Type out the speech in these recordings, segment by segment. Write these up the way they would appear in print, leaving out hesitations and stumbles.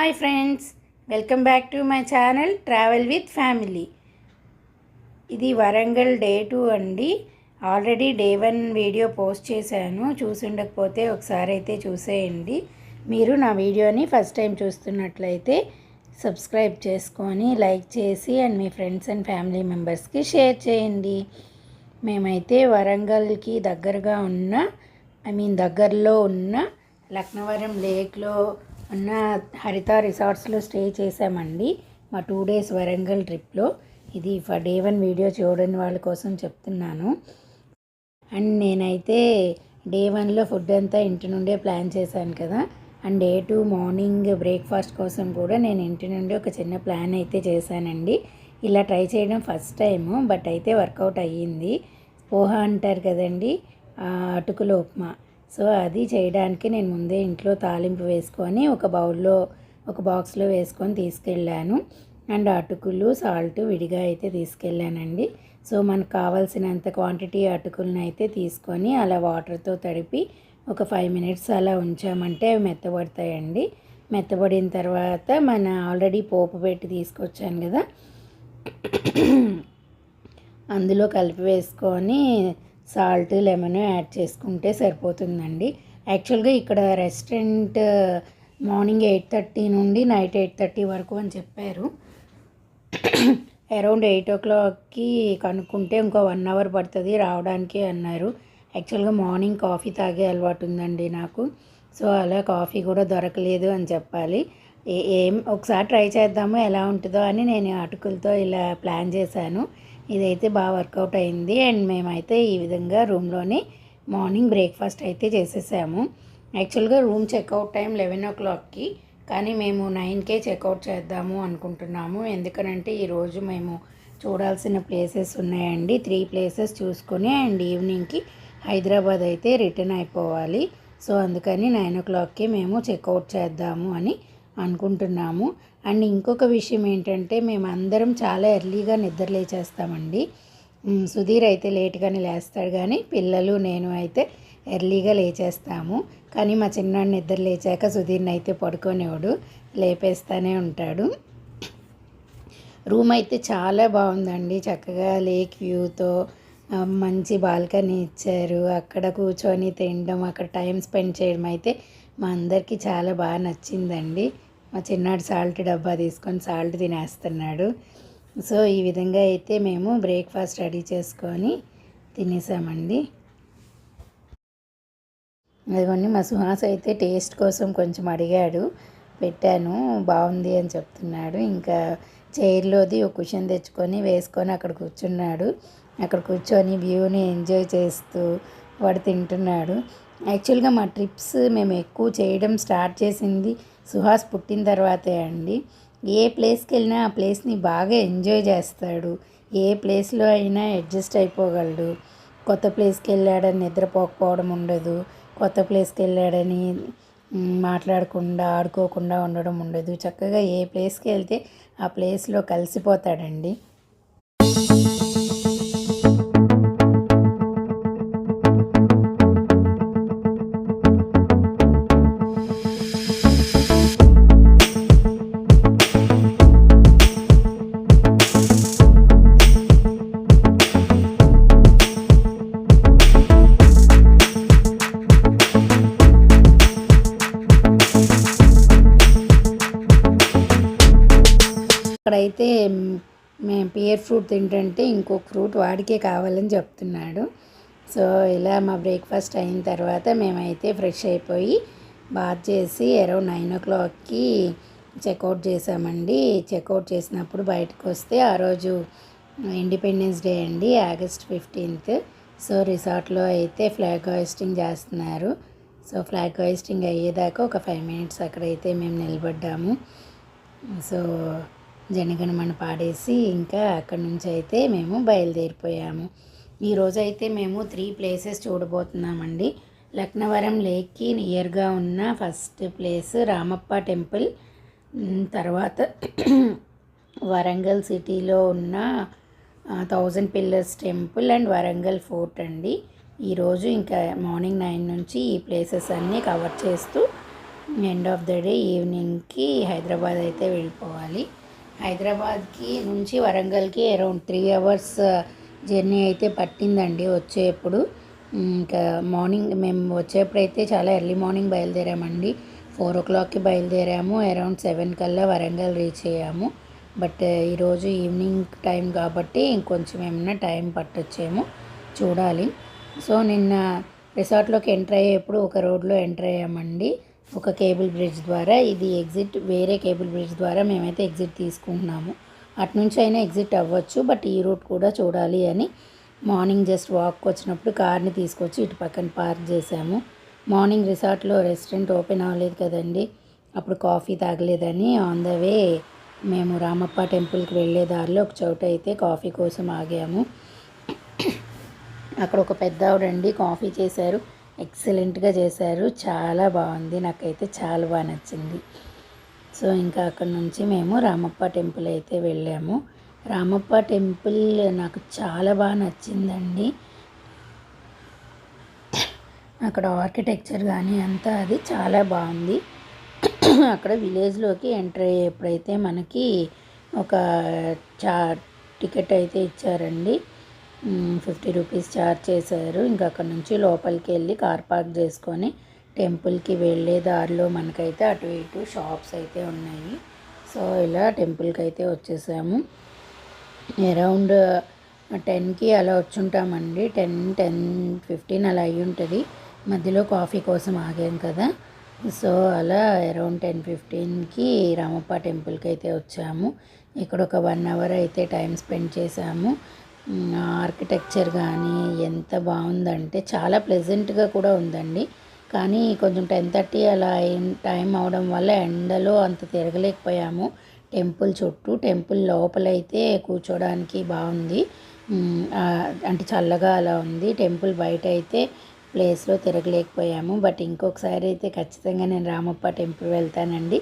Hi friends, welcome back to my channel travel with family. ఇది Warangal day 2 అండి. Already day 1 video post చేశాను. చూసి ఉండకపోతే ఒకసారి అయితే చూసేయండి. మీరు నా వీడియోని ఫస్ట్ టైం చూస్తున్నట్లయితే సబ్స్క్రైబ్ చేసుకొని లైక్ చేసి and me friends and family మెంబర్స్కి షేర్ చేయండి. మేమైతే వరంగల్కి దగ్గరలో ఉన్న లక్నవరం లేక్లో ఉన్న హరిత రిసార్ట్స్లో స్టే చేసామండి. మా 2 days వరంగల్ ట్రిప్లో. ఇది డే 1 వీడియో చూడని వాళ్ళ కోసం చెప్తున్నాను. అండ్ నేనైతే డే 1లో ఫుడ్ అంతా ఇంటి నుండే ప్లాన్ చేశాను కదా. అండ్ డే 2 మార్నింగ్ బ్రేక్ఫాస్ట్ కోసం కూడా నేను ఇంటి నుండి ఒక చిన్న ప్లాన్ అయితే చేశానండి. ఇలా ట్రై చేయడం ఫస్ట్ టైము, బట్ అయితే వర్కౌట్ అయ్యింది. పోహా అంటారు కదండి, అటుకుల ఉప్మా. సో అది చేయడానికి నేను ముందే ఇంట్లో తాలింపు వేసుకొని ఒక బాక్స్లో వేసుకొని తీసుకెళ్ళాను. అండ్ అటుకులు సాల్ట్ విడిగా అయితే తీసుకెళ్ళానండి. సో మనకు కావాల్సినంత క్వాంటిటీ అటుకులను అయితే తీసుకొని అలా వాటర్తో తడిపి ఒక 5 minutes అలా ఉంచామంటే అవి మెత్తబడతాయండి. మెత్తబడిన తర్వాత ఆల్రెడీ పోపు పెట్టి తీసుకొచ్చాను కదా, అందులో కలిపి వేసుకొని సాల్ట్ లెమన్ యాడ్ చేసుకుంటే సరిపోతుందండి. యాక్చువల్గా ఇక్కడ రెస్టారెంట్ మార్నింగ్ 8:30 నుండి నైట్ 8:30 వరకు అని చెప్పారు. అరౌండ్ 8 o'clockకి కనుక్కుంటే ఇంకో 1 hour పడుతుంది రావడానికి అన్నారు. యాక్చువల్గా మార్నింగ్ కాఫీ తాగే అలవాటు ఉందండి నాకు. సో అలా కాఫీ కూడా దొరకలేదు అని చెప్పాలి. ఒకసారి ట్రై చేద్దాము ఎలా ఉంటుందో అని నేను అటుకులతో ఇలా ప్లాన్ చేశాను. ఇదైతే బాగా వర్కౌట్ అయింది. అండ్ మేమైతే ఈ విధంగా రూమ్లోనే మార్నింగ్ బ్రేక్ఫాస్ట్ అయితే చేసేసాము. యాక్చువల్గా రూమ్ చెక్అవుట్ టైం 11 o'clockకి, కానీ మేము 9కే చెక్అవుట్ చేద్దాము అనుకుంటున్నాము. ఎందుకనంటే ఈరోజు మేము చూడాల్సిన ప్లేసెస్ ఉన్నాయండి. 3 places చూసుకొని అండ్ ఈవినింగ్కి హైదరాబాద్ అయితే రిటర్న్ అయిపోవాలి. సో అందుకని 9 o'clockకి మేము చెక్అవుట్ చేద్దాము అని అనుకుంటున్నాము. అండ్ ఇంకొక విషయం ఏంటంటే మేమందరం చాలా ఎర్లీగా నిద్ర లేచేస్తామండి. సుధీర్ అయితే లేట్గానే లేస్తాడు, కానీ పిల్లలు నేను అయితే ఎర్లీగా లేచేస్తాము. కానీ మా చిన్నాడు నిద్ర లేచాక సుధీర్ని అయితే పడుకోనివాడు, లేపేస్తూనే ఉంటాడు. రూమ్ అయితే చాలా బాగుందండి. చక్కగా లేక్ వ్యూతో మంచి బాల్కనీ ఇచ్చారు. అక్కడ కూర్చొని తినడం, అక్కడ టైం స్పెండ్ చేయడం అయితే మా అందరికీ చాలా బాగా నచ్చిందండి. మా చిన్నాడు సాల్ట్ డబ్బా తీసుకొని సాల్ట్ తినేస్తున్నాడు. సో ఈ విధంగా అయితే మేము బ్రేక్ఫాస్ట్ రెడీ చేసుకొని తినేసామండి. అదిగోండి మా సుహాస్ అయితే టేస్ట్ కోసం కొంచెం అడిగాడు, పెట్టాను, బాగుంది అని చెప్తున్నాడు. ఇంకా చైర్లోది ఒక కుషన్ తెచ్చుకొని వేసుకొని అక్కడ కూర్చున్నాడు. అక్కడ కూర్చొని వ్యూని ఎంజాయ్ చేస్తూ వాడు తింటున్నాడు. యాక్చువల్గా మా ట్రిప్స్ మేము ఎక్కువ చేయడం స్టార్ట్ చేసింది సుహాస్ పుట్టిన తర్వాతే అండి. ఏ ప్లేస్కి వెళ్ళినా ఆ ప్లేస్ని బాగా ఎంజాయ్ చేస్తాడు. ఏ ప్లేస్లో అయినా అడ్జస్ట్ అయిపోగలడు. కొత్త ప్లేస్కి వెళ్ళాడని నిద్రపోకపోవడం ఉండదు. కొత్త ప్లేస్కి వెళ్ళాడని మాట్లాడకుండా ఆడుకోకుండా ఉండడం ఉండదు. చక్కగా ఏ ప్లేస్కి వెళ్తే ఆ ప్లేస్లో కలిసిపోతాడండి. అక్కడైతే మేము పియర్ ఫ్రూట్ తింటుంటే ఇంకొక ఫ్రూట్ వాడికే కావాలని చెప్తున్నాడు. సో ఇలా మా బ్రేక్ఫాస్ట్ అయిన తర్వాత మేమైతే ఫ్రెష్ అయిపోయి బాత్ చేసి అరౌండ్ 9 o'clockకి చెక్అవుట్ చేసామండి. చెక్అవుట్ చేసినప్పుడు బయటకు వస్తే ఆ రోజు ఇండిపెండెన్స్ డే అండి, August 15th. సో రిసార్ట్లో అయితే ఫ్లాగ్ హోయిస్టింగ్ చేస్తున్నారు. సో ఫ్లాగ్ హోయిస్టింగ్ అయ్యేదాకా ఒక 5 minutes అక్కడైతే మేము నిలబడ్డాము. సో జనగణమన పాడేసి ఇంకా అక్కడి నుంచి అయితే మేము బయలుదేరిపోయాము. ఈరోజు అయితే మేము 3 places చూడబోతున్నామండి. లక్నవరం లేక్కి నియర్గా ఉన్న ఫస్ట్ ప్లేస్ రామప్ప టెంపుల్, తర్వాత వరంగల్ సిటీలో ఉన్న 1000 Pillars temple and Warangal fort అండి. ఈరోజు ఇంకా మార్నింగ్ 9 నుంచి ఈ ప్లేసెస్ అన్నీ కవర్ చేస్తూ ఎండ్ ఆఫ్ ద డే ఈవినింగ్కి హైదరాబాద్ అయితే వెళ్ళిపోవాలి. హైదరాబాద్కి నుంచి వరంగల్కి అరౌండ్ 3 అవర్స్ జర్నీ అయితే పట్టిందండి వచ్చేప్పుడు. ఇంకా మార్నింగ్ మేము వచ్చేప్పుడైతే చాలా ఎర్లీ మార్నింగ్ బయలుదేరామండి. 4 o'clockకి బయలుదేరాము. అరౌండ్ 7 కల్లా వరంగల్ రీచ్ అయ్యాము. బట్ ఈరోజు ఈవినింగ్ టైం కాబట్టి ఇంకొంచెం ఏమన్నా టైం పట్టొచ్చేమో చూడాలి. సో నిన్న రిసార్ట్లోకి ఎంటర్ అయ్యేప్పుడు ఒక రోడ్లో ఎంటర్ అయ్యామండి, ఒక కేబుల్ బ్రిడ్జ్ ద్వారా. ఇది ఎగ్జిట్, వేరే కేబుల్ బ్రిడ్జ్ ద్వారా మేమైతే ఎగ్జిట్ తీసుకుంటున్నాము. అటు నుంచి అయినా ఎగ్జిట్ అవ్వచ్చు, బట్ ఈ రూట్ కూడా చూడాలి అని మార్నింగ్ జస్ట్ వాక్ వచ్చినప్పుడు కార్ని తీసుకొచ్చి ఇటు పక్కన పార్క్ చేసాము. మార్నింగ్ రిసార్ట్లో రెస్టారెంట్ ఓపెన్ అవ్వలేదు కదండి, అప్పుడు కాఫీ తాగలేదని ఆన్ ద వే మేము రామప్ప టెంపుల్కి వెళ్ళే దారిలో ఒక చోట అయితే కాఫీ కోసం ఆగాము. అక్కడ ఒక పెద్ద ఆవిడండి కాఫీ చేశారు, ఎక్సలెంట్గా చేశారు, చాలా బాగుంది, నాకైతే చాలా బాగా నచ్చింది. సో ఇంకా అక్కడ నుంచి మేము రామప్ప టెంపుల్ అయితే వెళ్ళాము. రామప్ప టెంపుల్ నాకు చాలా బాగా నచ్చిందండి. అక్కడ ఆర్కిటెక్చర్ కానీ అంతా అది చాలా బాగుంది. అక్కడ విలేజ్లోకి ఎంటర్ అయ్యేప్పుడైతే మనకి ఒక టికెట్ అయితే ఇచ్చారండి. 50 రూపీస్ ఛార్జ్ చేశారు. ఇంకా అక్కడ నుంచి లోపలికి వెళ్ళి కార్ పార్క్ చేసుకొని టెంపుల్కి వెళ్ళే దారిలో మనకైతే అటు ఇటు షాప్స్ అయితే ఉన్నాయి. సో ఇలా టెంపుల్కి అయితే వచ్చేసాము. అరౌండ్ 10కి అలా వచ్చుంటామండి. 10-10:15 అలా అయ్యి ఉంటుంది. మధ్యలో కాఫీ కోసం ఆగాం కదా, సో అలా అరౌండ్ 10-15కి రామప్ప టెంపుల్కి అయితే వచ్చాము. ఇక్కడ ఒక 1 అవర్ అయితే టైం స్పెండ్ చేసాము. ఆర్కిటెక్చర్ కానీ ఎంత బాగుందంటే చాలా ప్లెజెంట్గా కూడా ఉందండి. కానీ కొంచెం 10:30 అలా టైం అవడం వల్ల ఎండలో అంత తిరగలేకపోయాము. టెంపుల్ చుట్టూ, టెంపుల్ లోపలైతే కూర్చోడానికి బాగుంది, అంటే చల్లగా అలా ఉంది. టెంపుల్ బయట అయితే ప్లేస్లో తిరగలేకపోయాము. బట్ ఇంకొకసారి అయితే ఖచ్చితంగా నేను రామప్ప టెంపుల్ వెళ్తానండి,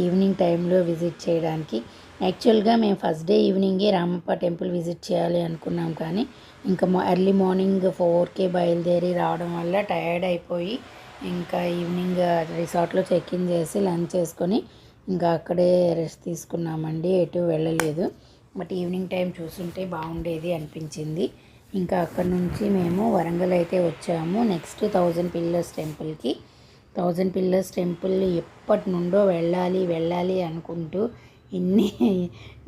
ఈవినింగ్ టైంలో విజిట్ చేయడానికి. యాక్చువల్గా మేము ఫస్ట్ డే ఈవినింగే రామప్ప టెంపుల్ విజిట్ చేయాలి అనుకున్నాం, కానీ ఇంకా ఎర్లీ మార్నింగ్ 4కే బయలుదేరి రావడం వల్ల టయర్డ్ అయిపోయి ఇంకా ఈవినింగ్ రిసార్ట్లో చెక్ ఇన్ చేసి లంచ్ చేసుకొని ఇంకా అక్కడే రెస్ట్ తీసుకున్నామండి, ఎటు వెళ్ళలేదు. బట్ ఈవినింగ్ టైం చూస్తుంటే బాగుండేది అనిపించింది. ఇంకా అక్కడ నుంచి మేము వరంగల్ అయితే వచ్చాము. నెక్స్ట్ 1000 పిల్లర్స్ టెంపుల్కి. 1000 పిల్లర్స్ టెంపుల్ ఎప్పటి నుండో వెళ్ళాలి అనుకుంటూ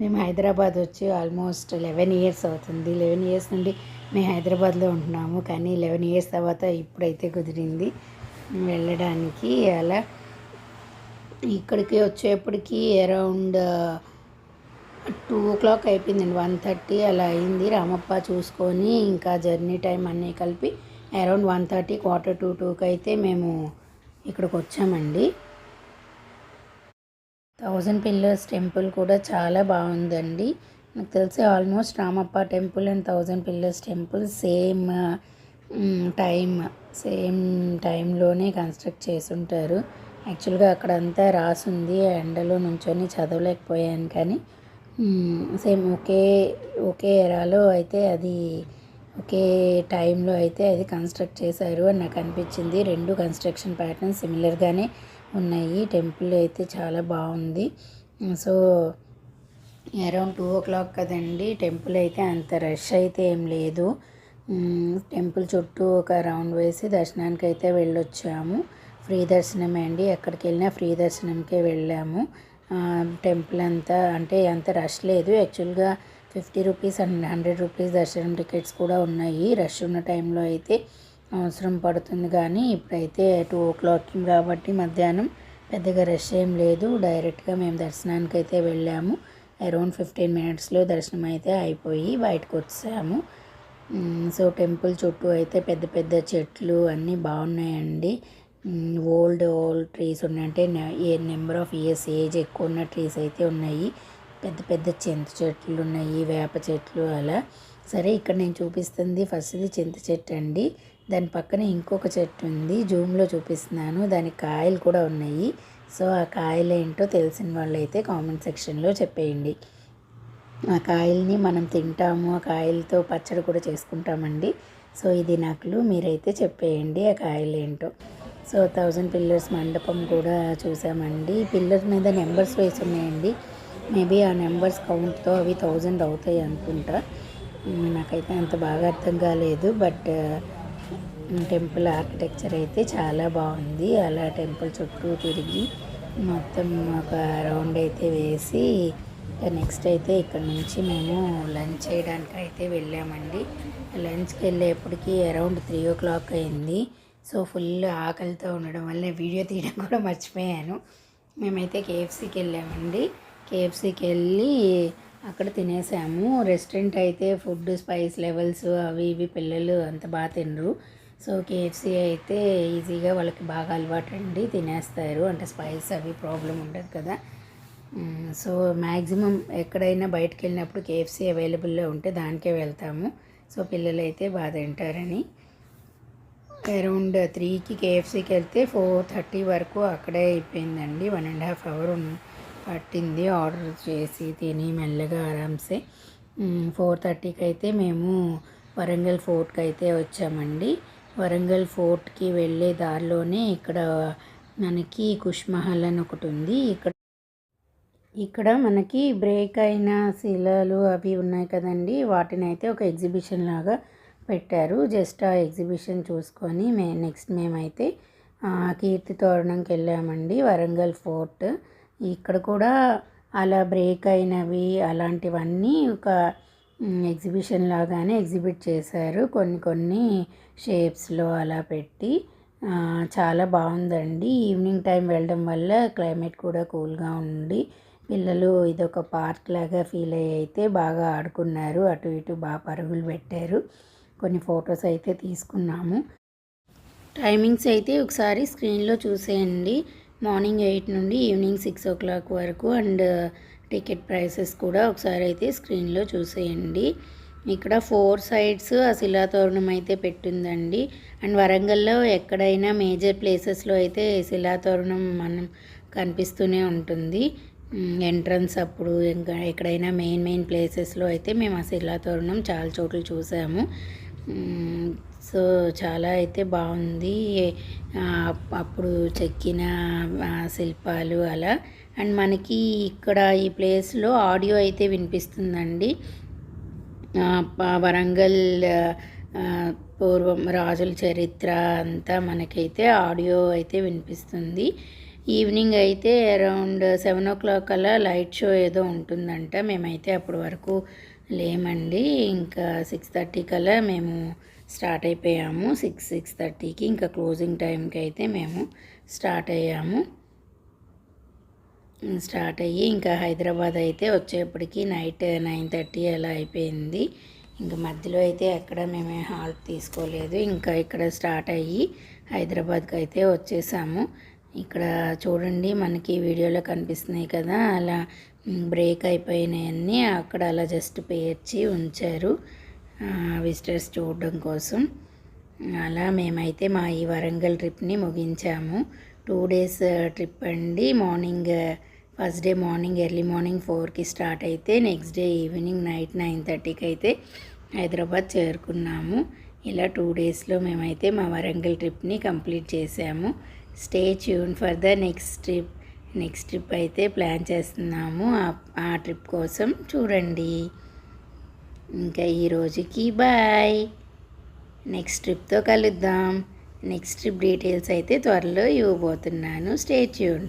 మేము హైదరాబాద్ వచ్చి ఆల్మోస్ట్ 11 ఇయర్స్ అవుతుంది. 11 ఇయర్స్ నుండి మేము హైదరాబాద్లో ఉంటున్నాము, కానీ 11 ఇయర్స్ తర్వాత ఇప్పుడైతే కుదిరింది వెళ్ళడానికి. అలా ఇక్కడికి వచ్చేప్పటికి అరౌండ్ 2 o'clock అయిపోయిందండి, 1:30 అలా అయింది. రామప్ప చూసుకొని ఇంకా జర్నీ టైం అన్నీ కలిపి అరౌండ్ 1:30, 1:45 అయితే మేము ఇక్కడికి వచ్చామండి. 1000 పిల్లర్స్ టెంపుల్ కూడా చాలా బాగుందండి. నాకు తెలిసి almost Ramappa temple and 1000 pillars temple same టైంలోనే కన్స్ట్రక్ట్ చేసుంటారు. యాక్చువల్గా అక్కడంతా రాసుంది, ఎండలో నుంచొని చదవలేకపోయాను, కానీ సేమ్ ఒకే ఎరాలో అయితే అది ఒకే టైంలో అయితే అది కన్స్ట్రక్ట్ చేశారు అని నాకు అనిపించింది. 2 కన్స్ట్రక్షన్ ప్యాటర్న్స్ సిమిలర్గానే ఉన్నాయి. టెంపుల్ అయితే చాలా బాగుంది. సో అరౌండ్ 2 o'clock కదండి, టెంపుల్ అయితే అంత రష్ అయితే ఏం లేదు. టెంపుల్ చుట్టూ ఒక రౌండ్ వేసి దర్శనానికి అయితే వెళ్ళొచ్చాము. ఫ్రీ దర్శనమే అండి, ఎక్కడికి వెళ్ళినా ఫ్రీ దర్శనంకే వెళ్ళాము. టెంపుల్ అంతా అంటే అంత రష్ లేదు. యాక్చువల్గా 50 రూపీస్ అండ్ 100 రూపీస్ దర్శనం టికెట్స్ కూడా ఉన్నాయి. రష్ ఉన్న టైంలో అయితే అవసరం పడుతుంది, కానీ ఇప్పుడైతే 2 o'clock కాబట్టి మధ్యాహ్నం పెద్దగా రష్ ఏం లేదు. డైరెక్ట్గా మేము దర్శనానికి అయితే వెళ్ళాము. అరౌండ్ 15 minutesలో దర్శనం అయితే అయిపోయి బయటకు వచ్చాము. సో టెంపుల్ చుట్టూ అయితే పెద్ద పెద్ద చెట్లు అన్నీ బాగున్నాయండి. ఓల్డ్ ట్రీస్ ఉన్నాయి, అంటే నెంబర్ ఆఫ్ ఇయర్స్ ఏజ్ ఎక్కువ ఉన్న ట్రీస్ అయితే ఉన్నాయి. పెద్ద పెద్ద చింత చెట్లు ఉన్నాయి, వేప చెట్లు అలా. సరే ఇక్కడ నేను చూపిస్తుంది ఫస్ట్ది చింత చెట్టు అండి, దాని పక్కన ఇంకొక చెట్టు ఉంది, జూమ్లో చూపిస్తున్నాను, దానికి కాయలు కూడా ఉన్నాయి. సో ఆ కాయలు ఏంటో తెలిసిన వాళ్ళు అయితే కామెంట్ సెక్షన్లో చెప్పేయండి. ఆ కాయల్ని మనం తింటాము, ఆ కాయలతో పచ్చడి కూడా చేసుకుంటామండి. సో ఇది నాకు మీరైతే చెప్పేయండి ఆ కాయలు ఏంటో. సో 1000 పిల్లర్స్ మండపం కూడా చూసామండి. పిల్లర్ మీద నెంబర్స్ వేసి ఉన్నాయండి. మేబీ ఆ నెంబర్స్ కౌంట్తో అవి 1000 అవుతాయి అనుకుంటా. నాకైతే అంత బాగా అర్థం కాలేదు. బట్ టెంపుల్ ఆర్కిటెక్చర్ అయితే చాలా బాగుంది. అలా టెంపుల్ చుట్టూ తిరిగి మొత్తం ఒక రౌండ్ అయితే వేసి నెక్స్ట్ అయితే ఇక్కడ నుంచి మేము లంచ్ చేయడానికి అయితే వెళ్ళామండి. లంచ్కి వెళ్ళేప్పటికి అరౌండ్ 3 o'clock అయింది. సో ఫుల్ ఆకలితో ఉండడం వల్ల వీడియో తీయడం కూడా మర్చిపోయాను. మేమైతే కేఎఫ్సీకి వెళ్ళామండి. కేఎఫ్సీకి వెళ్ళి అక్కడ తినేసాము. రెస్టారెంట్ అయితే ఫుడ్ స్పైస్ లెవెల్స్ అవి ఇవి పిల్లలు అంత బాగా తినరు. సో కేఎఫ్సీ అయితే ఈజీగా వాళ్ళకి బాగా అలవాటు అండి, తినేస్తారు. అంటే స్పైస్ అవి ప్రాబ్లం ఉండదు కదా. సో మ్యాక్సిమం ఎక్కడైనా బయటకు వెళ్ళినప్పుడు కేఎఫ్సీ అవైలబుల్లో ఉంటే దానికే వెళ్తాము. సో పిల్లలు అయితే బాగా తింటారని అరౌండ్ 3కి కేఎఫ్సీకి వెళ్తే 4:30 వరకు అక్కడే అయిపోయిందండి. 1.5 hour పట్టింది ఆర్డర్ చేసి తిని మెల్లగా ఆరామ్సే. 4:30కి అయితే మేము వరంగల్ ఫోర్ట్కి అయితే వచ్చామండి. వరంగల్ ఫోర్ట్కి వెళ్ళే దారిలోనే ఇక్కడ మనకి కుష్ మహల్ అని ఒకటి ఉంది. ఇక్కడ మనకి బ్రేక్ అయిన శిలలు అవి ఉన్నాయి కదండి, వాటిని అయితే ఒక ఎగ్జిబిషన్ లాగా పెట్టారు. జస్ట్ ఆ ఎగ్జిబిషన్ చూసుకొని నెక్స్ట్ మేమైతే కీర్తి తోరణంకి వెళ్ళామండి. వరంగల్ ఫోర్ట్ ఇక్కడ కూడా అలా బ్రేక్ అయినవి అలాంటివన్నీ ఒక ఎగ్జిబిషన్ లాగానే ఎగ్జిబిట్ చేశారు. కొన్ని షేప్స్లో అలా పెట్టి చాలా బాగుందండి. ఈవినింగ్ టైం వెళ్ళడం వల్ల క్లైమేట్ కూడా కూల్గా ఉండి పిల్లలు ఇదొక పార్క్ లాగా ఫీల్ అయ్యి అయితే బాగా ఆడుకున్నారు. అటు ఇటు బాగా పరుగులు పెట్టారు. కొన్ని ఫొటోస్ అయితే తీసుకున్నాము. టైమింగ్స్ అయితే ఒకసారి స్క్రీన్లో చూసేయండి. మార్నింగ్ 8 నుండి ఈవినింగ్ 6 o'clock వరకు. అండ్ టికెట్ ప్రైసెస్ కూడా ఒకసారి అయితే స్క్రీన్లో చూసేయండి. ఇక్కడ 4 sides ఆ శిలాతోరణం అయితే పెట్టిందండి. అండ్ వరంగల్లో ఎక్కడైనా మేజర్ ప్లేసెస్లో అయితే శిలాతోరణం మనం కనిపిస్తూనే ఉంటుంది. ఎంట్రన్స్ అప్పుడు ఇంకా ఎక్కడైనా మెయిన్ ప్లేసెస్లో అయితే మేము ఆ శిలాతోరణం చాలా చోట్ల చూసాము. సో చాలా అయితే బాగుంది. అప్పుడు చెక్కిన శిల్పాలు అలా. అండ్ మనకి ఇక్కడ ఈ ప్లేస్లో ఆడియో అయితే వినిపిస్తుందండి. వరంగల్ పూర్వం రాజుల చరిత్ర అంతా మనకైతే ఆడియో అయితే వినిపిస్తుంది. ఈవినింగ్ అయితే అరౌండ్ 7 o'clock అలా లైట్ షో ఏదో ఉంటుందంట. మేమైతే అప్పటి వరకు లేమండి. ఇంకా 6:30 కల్లా మేము స్టార్ట్ అయిపోయాము. 6:30కి ఇంకా క్లోజింగ్ టైంకి అయితే మేము స్టార్ట్ అయ్యాము. స్టార్ట్ అయ్యి ఇంకా హైదరాబాద్ అయితే వచ్చేప్పటికి నైట్ 9:30 అలా అయిపోయింది. ఇంకా మధ్యలో అయితే ఎక్కడ మేము హాల్ట్ తీసుకోలేదు. ఇంకా ఇక్కడ స్టార్ట్ అయ్యి హైదరాబాద్కి అయితే వచ్చేసాము. ఇక్కడ చూడండి మనకి వీడియోలో కనిపిస్తున్నాయి కదా, అలా బ్రేక్ అయిపోయినాయన్నీ అక్కడ అలా జస్ట్ పేర్చి ఉంచారు విజిటర్స్ చూడడం కోసం. అలా మేమైతే మా ఈ వరంగల్ ట్రిప్ని ముగించాము. 2 days ట్రిప్ అండి. Morning first day morning early morning 4కి స్టార్ట్ అయితే నెక్స్ట్ డే ఈవినింగ్ నైట్ 9:30కి అయితే హైదరాబాద్ చేరుకున్నాము. ఇలా 2 daysలో మేమైతే మా వరంగల్ ట్రిప్ని కంప్లీట్ చేసాము. Stay tune for the next trip అయితే ప్లాన్ చేస్తున్నాము. ఆ ట్రిప్ కోసం చూడండి. ఇంకా ఈరోజుకి బాయ్. నెక్స్ట్ ట్రిప్తో కలుద్దాం. నెక్స్ట్ ట్రిప్ డీటెయిల్స్ అయితే త్వరలో ఇవ్వబోతున్నాను. Stay tuned.